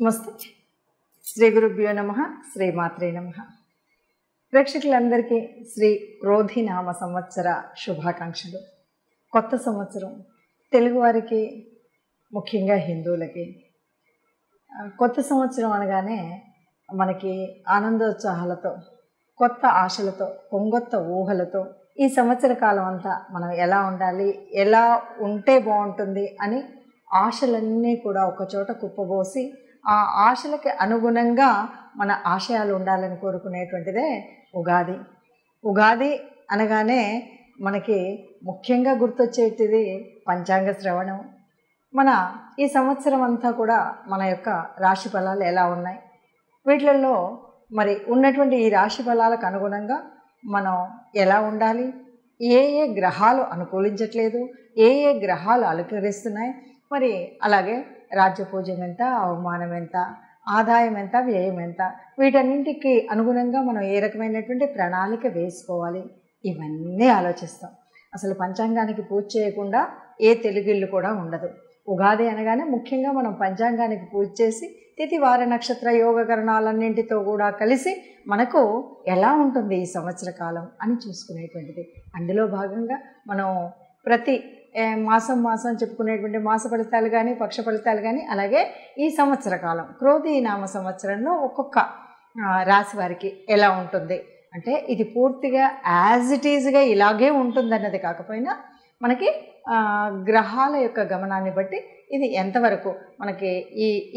నమస్తే. శ్రీ గురుభ్యో నమః. శ్రీమాత్రే నమః. ప్రేక్షకులందరికీ శ్రీ క్రోధినామ సంవత్సర శుభాకాంక్షలు. కొత్త సంవత్సరం తెలుగువారికి, ముఖ్యంగా హిందువులకి కొత్త సంవత్సరం అనగానే మనకి ఆనందోత్సాహాలతో, కొత్త ఆశలతో, కొంగొత్త ఊహలతో ఈ సంవత్సర కాలం అంతా మనం ఎలా ఉండాలి, ఎలా ఉంటే బాగుంటుంది అని ఆశలన్నీ కూడా ఒకచోట కుప్పబోసి ఆ ఆశలకి అనుగుణంగా మన ఆశయాలు ఉండాలని కోరుకునేటువంటిదే ఉగాది. ఉగాది అనగానే మనకి ముఖ్యంగా గుర్తొచ్చేటిది పంచాంగ శ్రవణం. మన ఈ సంవత్సరం అంతా కూడా మన యొక్క రాశి ఫలాలు ఎలా ఉన్నాయి, వీటిలలో మరి ఉన్నటువంటి ఈ రాశి ఫలాలకు అనుగుణంగా మనం ఎలా ఉండాలి, ఏ ఏ గ్రహాలు అనుకూలించట్లేదు, ఏ ఏ గ్రహాలు అలంకరిస్తున్నాయి, మరి అలాగే రాజ్యపూజ్యం ఎంత, అవమానం ఎంత, ఆదాయం ఎంత, వ్యయం ఎంత, వీటన్నింటికి అనుగుణంగా మనం ఏ రకమైనటువంటి ప్రణాళిక వేసుకోవాలి, ఇవన్నీ ఆలోచిస్తాం. అసలు పంచాంగానికి పూజ చేయకుండా ఏ తెలుగిల్లు కూడా ఉండదు. ఉగాది అనగానే ముఖ్యంగా మనం పంచాంగానికి పూజ చేసి తిథి వార నక్షత్ర యోగకరణాలన్నింటితో కూడా కలిసి మనకు ఎలా ఉంటుంది ఈ సంవత్సర కాలం అని చూసుకునేటువంటిది. అందులో భాగంగా మనం ప్రతి మాసం చెప్పుకునేటువంటి మాస ఫలితాలు కానీ, పక్ష ఫలితాలు కానీ, అలాగే ఈ సంవత్సర కాలం క్రోధి నామ సంవత్సరంలో ఒక్కొక్క రాశి వారికి ఎలా ఉంటుంది అంటే ఇది పూర్తిగా యాజ్ ఇట్ ఈజ్గా ఇలాగే ఉంటుందన్నది కాకపోయినా మనకి గ్రహాల యొక్క గమనాన్ని బట్టి ఇది ఎంతవరకు మనకి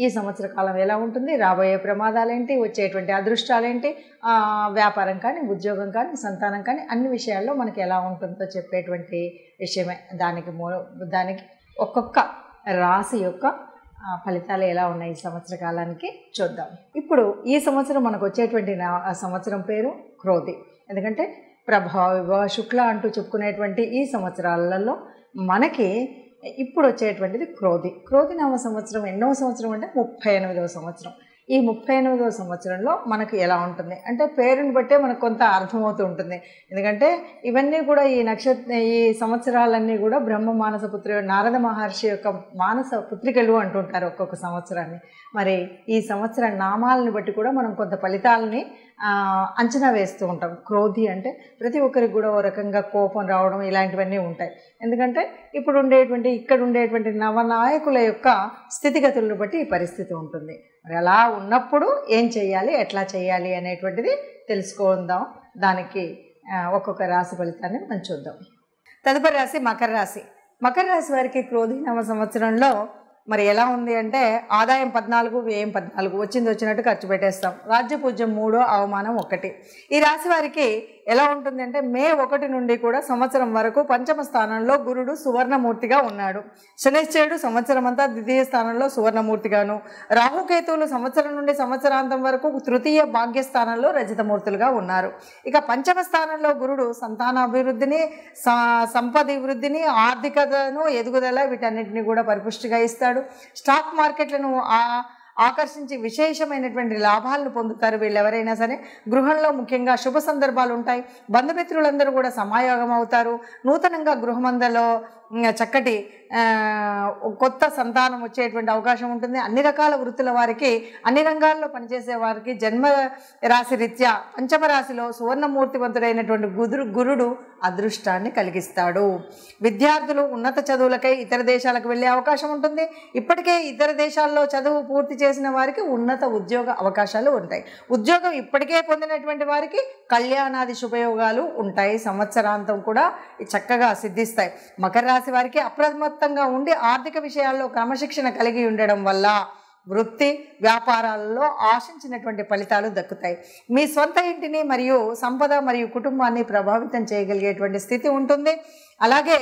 ఈ సంవత్సర కాలం ఎలా ఉంటుంది, రాబోయే ప్రమాదాలేంటి, వచ్చేటువంటి అదృష్టాలేంటి, వ్యాపారం కానీ, ఉద్యోగం కానీ, సంతానం కానీ, అన్ని విషయాల్లో మనకి ఎలా ఉంటుందో చెప్పేటువంటి విషయమే. దానికి ఒక్కొక్క రాశి యొక్క ఫలితాలు ఎలా ఉన్నాయి ఈ సంవత్సర కాలానికి చూద్దాం. ఇప్పుడు ఈ సంవత్సరం మనకు వచ్చేటువంటి సంవత్సరం పేరు క్రోధి. ఎందుకంటే ప్రభావ శుక్ల అంటూ చెప్పుకునేటువంటి ఈ సంవత్సరాలలో మనకి ఇప్పుడు వచ్చేటువంటిది క్రోధి నామ సంవత్సరం. ఎన్నో సంవత్సరం అంటే 38వ సంవత్సరం. ఈ 38వ సంవత్సరంలో మనకు ఎలా ఉంటుంది అంటే పేరుని బట్టే మనకు కొంత అర్థమవుతూ ఉంటుంది. ఎందుకంటే ఇవన్నీ కూడా ఈ సంవత్సరాలన్నీ కూడా బ్రహ్మ మానస పుత్ర నారద మహర్షి యొక్క మానస పుత్రికలు అంటుంటారు ఒక్కొక్క సంవత్సరాన్ని. మరి ఈ సంవత్సర నామాలని బట్టి కూడా మనం కొంత ఫలితాలని అంచనా వేస్తూ ఉంటాం. క్రోధి అంటే ప్రతి ఒక్కరికి కూడా ఓ రకంగా కోపం రావడం ఇలాంటివన్నీ ఉంటాయి. ఎందుకంటే ఇక్కడ ఉండేటువంటి నవనాయకుల యొక్క స్థితిగతులను బట్టి ఈ పరిస్థితి ఉంటుంది. మరి అలా ఉన్నప్పుడు ఏం చేయాలి, ఎట్లా చేయాలి అనేటువంటిది తెలుసుకుందాం. దానికి ఒక్కొక్క రాశి ఫలితాన్ని మనం చూద్దాం. తదుపరి రాశి మకర రాశి. మకర రాశి వారికి క్రోధి నామ సంవత్సరంలో మరి ఎలా ఉంది అంటే ఆదాయం 14, వ్యయం 14, వచ్చినట్టు ఖర్చు పెట్టేస్తాం. రాజ్యపూజ్యం 3, అవమానం 1. ఈ రాశి వారికి ఎలా ఉంటుంది అంటే మే 1 నుండి కూడా సంవత్సరం వరకు పంచమ స్థానంలో గురుడు సువర్ణమూర్తిగా ఉన్నాడు. శనిశ్చరుడు సంవత్సరం అంతా ద్వితీయ స్థానంలో సువర్ణమూర్తిగాను, రాహుకేతువులు సంవత్సరం నుండి సంవత్సరాంతం వరకు తృతీయ భాగ్యస్థానంలో రజతమూర్తులుగా ఉన్నారు. ఇక పంచమ స్థానంలో గురుడు సంతానాభివృద్ధిని, సంపద వృద్ధిని, ఆర్థికతను, ఎదుగుదల వీటన్నిటిని కూడా పరిపుష్టిగా ఇస్తాడు. స్టాక్ మార్కెట్లను ఆకర్షించి విశేషమైనటువంటి లాభాలను పొందుతారు వీళ్ళు ఎవరైనా సరే. గృహంలో ముఖ్యంగా శుభ సందర్భాలు ఉంటాయి. బంధుమిత్రులందరూ కూడా సమాయోగం అవుతారు. నూతనంగా గృహమందలో చక్కటి కొత్త సంతానం వచ్చేటువంటి అవకాశం ఉంటుంది. అన్ని రకాల వృత్తుల వారికి, అన్ని రంగాల్లో పనిచేసే వారికి జన్మ రాశి రీత్యా పంచమ రాశిలో సువర్ణమూర్తివంతుడైనటువంటి గురుడు అదృష్టాన్ని కలిగిస్తాడు. విద్యార్థులు ఉన్నత చదువులకై ఇతర దేశాలకు వెళ్ళే అవకాశం ఉంటుంది. ఇప్పటికే ఇతర దేశాల్లో చదువు పూర్తి చేసిన వారికి ఉన్నత ఉద్యోగ అవకాశాలు ఉంటాయి. ఉద్యోగం ఇప్పటికే పొందినటువంటి వారికి కళ్యాణాది శుభయోగాలు ఉంటాయి. సంవత్సరాంతం కూడా చక్కగా సిద్ధిస్తాయి. మకర రాశి వారికి అప్రమత్తంగా ఉండి ఆర్థిక విషయాల్లో క్రమశిక్షణ కలిగి ఉండడం వల్ల వృత్తి వ్యాపారాలలో ఆశించినటువంటి ఫలితాలు దక్కుతాయి. మీ సొంత ఇంటిని మరియు సంపద మరియు కుటుంబాన్ని ప్రభావితం చేయగలిగేటువంటి స్థితి ఉంటుంది. అలాగే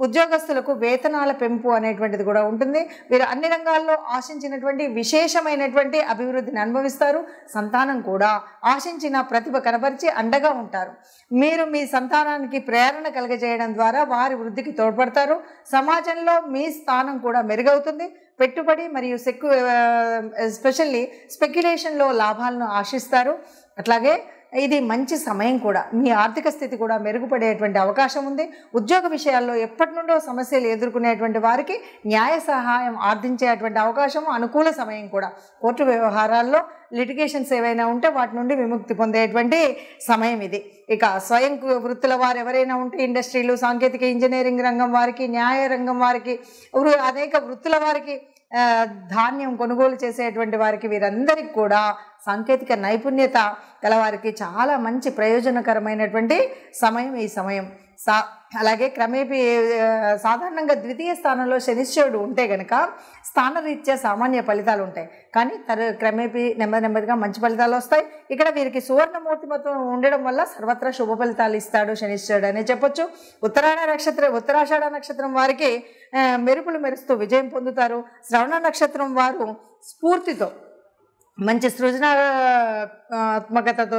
ఉద్యోగస్తులకు వేతనాల పెంపు అనేటువంటిది కూడా ఉంటుంది. వీరు అన్ని రంగాల్లో ఆశించినటువంటి విశేషమైనటువంటి అభివృద్ధిని అనుభవిస్తారు. సంతానం కూడా ఆశించిన ప్రతిభ కనబరిచి అండగా ఉంటారు. మీరు మీ సంతానానికి ప్రేరణ కలగజేయడం ద్వారా వారి వృద్ధికి తోడ్పడతారు. సమాజంలో మీ స్థానం కూడా మెరుగవుతుంది. పెట్టుబడి మరియు స్పెషల్లీ స్పెక్యులేషన్లో లాభాలను ఆశిస్తారు. అట్లాగే ఇది మంచి సమయం కూడా. మీ ఆర్థిక స్థితి కూడా మెరుగుపడేటువంటి అవకాశం ఉంది. ఉద్యోగ విషయాల్లో ఎప్పటి నుండో సమస్యలు ఎదుర్కొనేటువంటి వారికి న్యాయ సహాయం ఆర్జించేటువంటి అవకాశం, అనుకూల సమయం కూడా. కోర్టు వ్యవహారాల్లో లిటిగేషన్స్ ఏవైనా ఉంటే వాటి నుండి విముక్తి పొందేటువంటి సమయం ఇది. ఇక స్వయం వృత్తుల వారు ఎవరైనా ఉంటే ఇండస్ట్రీలు, సాంకేతిక, ఇంజనీరింగ్ రంగం వారికి, న్యాయ రంగం వారికి, అనేక వృత్తుల వారికి, ధాన్యం కొనుగోలు చేసేటువంటి వారికి, వీరందరికీ కూడా సాంకేతిక నైపుణ్యత గలవారికి చాలా మంచి ప్రయోజనకరమైనటువంటి సమయం ఈ సమయం. అలాగే క్రమేపీ సాధారణంగా ద్వితీయ స్థానంలో శనిశ్చరుడు ఉంటే కనుక స్థానరీత్యా సామాన్య ఫలితాలు ఉంటాయి, కానీ క్రమేపీ నెమ్మదిగా మంచి ఫలితాలు వస్తాయి. ఇక్కడ వీరికి సువర్ణమూర్తిమత్వం ఉండడం వల్ల సర్వత్రా శుభ ఫలితాలు ఇస్తాడు శనిశ్చరుడు అనే చెప్పొచ్చు. ఉత్తరాషాఢ నక్షత్రం వారికి మెరుపులు మెరుస్తూ విజయం పొందుతారు. శ్రవణ నక్షత్రం వారు స్ఫూర్తితో, మంచి సృజనాత్మకతతో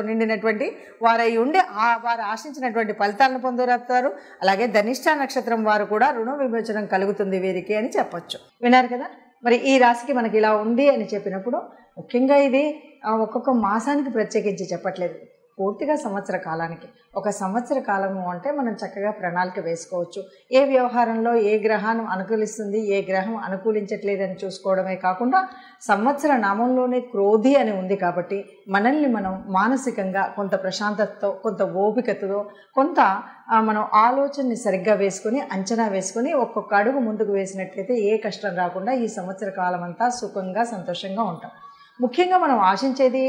నిండినటువంటి వారై ఉండి వారు ఆశించినటువంటి ఫలితాలను పొందుతారు. అలాగే ధనిష్ట నక్షత్రం వారు కూడా రుణ విమోచనం కలుగుతుంది వీరికి అని చెప్పొచ్చు. విన్నారు కదా. మరి ఈ రాశికి మనకి ఇలా ఉంది అని చెప్పినప్పుడు ముఖ్యంగా ఇది ఒక్కొక్క మాసానికి ప్రత్యేకించి చెప్పట్లేదు, పూర్తిగా సంవత్సర కాలానికి. ఒక సంవత్సర కాలము అంటే మనం చక్కగా ప్రణాళిక వేసుకోవచ్చు. ఏ వ్యవహారంలో ఏ గ్రహాన్ని అనుకూలిస్తుంది, ఏ గ్రహం అనుకూలించట్లేదని చూసుకోవడమే కాకుండా సంవత్సర నామంలోనే క్రోధి అని ఉంది కాబట్టి మనల్ని మనం మానసికంగా కొంత ప్రశాంతతతో, కొంత ఓపికతో, కొంత మనం ఆలోచనని సరిగ్గా వేసుకొని, అంచనా వేసుకొని ఒక్కొక్క అడుగు ముందుకు వేసినట్లయితే ఏ కష్టం రాకుండా ఈ సంవత్సర కాలం అంతా సుఖంగా సంతోషంగా ఉంటాం. ముఖ్యంగా మనం ఆశించేది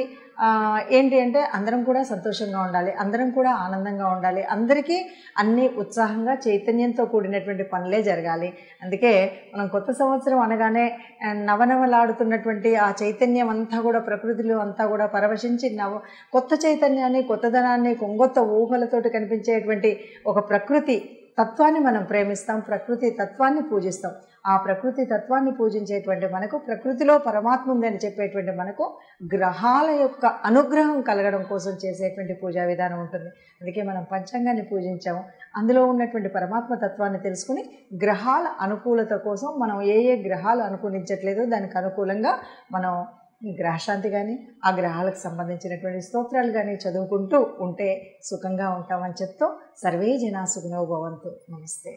ఏంటి అంటే అందరం కూడా సంతోషంగా ఉండాలి, అందరం కూడా ఆనందంగా ఉండాలి, అందరికీ అన్ని ఉత్సాహంగా చైతన్యంతో కూడినటువంటి పనులే జరగాలి. అందుకే మనం కొత్త సంవత్సరం అనగానే నవనవలాడుతున్నటువంటి ఆ చైతన్యం అంతా కూడా, ప్రకృతిలో అంతా కూడా పరవశించి కొత్త చైతన్యాన్ని, కొత్తదనాన్ని, కొంగొత్త ఊహలతోటి కనిపించేటువంటి ఒక ప్రకృతి తత్వాన్ని మనం ప్రేమిస్తాం, ప్రకృతి తత్వాన్ని పూజిస్తాం. ఆ ప్రకృతి తత్వాన్ని పూజించేటువంటి మనకు, ప్రకృతిలో పరమాత్మ ఉందని చెప్పేటువంటి మనకు గ్రహాల యొక్క అనుగ్రహం కలగడం కోసం చేసేటువంటి పూజా విధానం ఉంటుంది. అందుకే మనం పంచాంగాన్ని పూజించాము. అందులో ఉన్నటువంటి పరమాత్మ తత్వాన్ని తెలుసుకుని గ్రహాల అనుకూలత కోసం మనం ఏ గ్రహాలు అనుకూలించట్లేదో దానికి అనుకూలంగా మనం గ్రహశాంతి కానీ, ఆ గ్రహాలకు సంబంధించినటువంటి స్తోత్రాలు కానీ చదువుకుంటూ ఉంటే సుఖంగా ఉంటామని చెప్తూ సర్వే జనా సుఖినో భవంతు. నమస్తే.